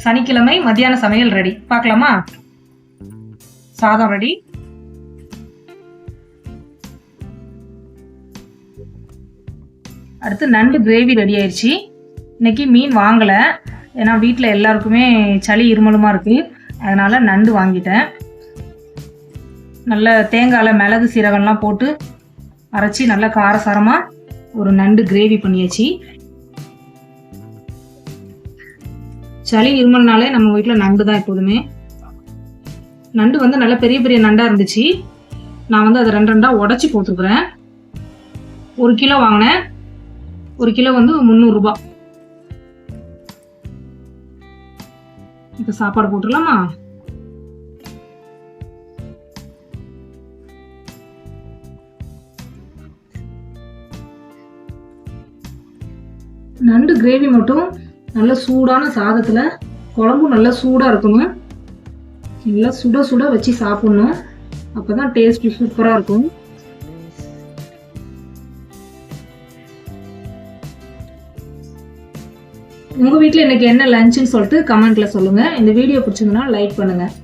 சனிக்கிழமை மத்தியான சமையல் ரெடி. பார்க்கலாமா? சாதம் ரெடி. அடுத்து நண்டு கிரேவி ரெடி ஆயிடுச்சு. இன்னைக்கு மீன் வாங்கலை, ஏன்னா வீட்டில் எல்லாருக்குமே சளி இருமலுமா இருக்குது. அதனால் நண்டு வாங்கிட்டேன். நல்ல தேங்காயில் மிளகு சீரகம்லாம் போட்டு அரைச்சி நல்லா காரசாரமாக ஒரு நண்டு கிரேவி பண்ணியாச்சு. சளி இருமல்னாலே நம்ம வீட்டில் நண்டு தான் எப்போதுமே. நண்டு வந்து நல்ல பெரிய பெரிய நண்டாக இருந்துச்சு. நான் வந்து அதை ரெண்டு ரெண்டாக உடச்சி போட்டுருக்குறேன். 1 கிலோ வாங்கினேன். 1 கிலோ வந்து 300 ரூபாய். இப்போ சாப்பாடு போட்டுடலாமா? நண்டு கிரேவி மட்டும் நல்ல சூடான சாதத்தில், குழம்பும் நல்லா சூடாக இருக்கணும். நல்லா சுட சுட வச்சு சாப்பிட்ணும். அப்போ தான் டேஸ்ட் சூப்பராக இருக்கும். உங்கள் வீட்டில் இன்றைக்கி என்ன லஞ்சுன்னு சொல்லிட்டு கமெண்ட்டில் சொல்லுங்கள். இந்த வீடியோ பிடிச்சிருந்தனா லைக் பண்ணுங்கள்.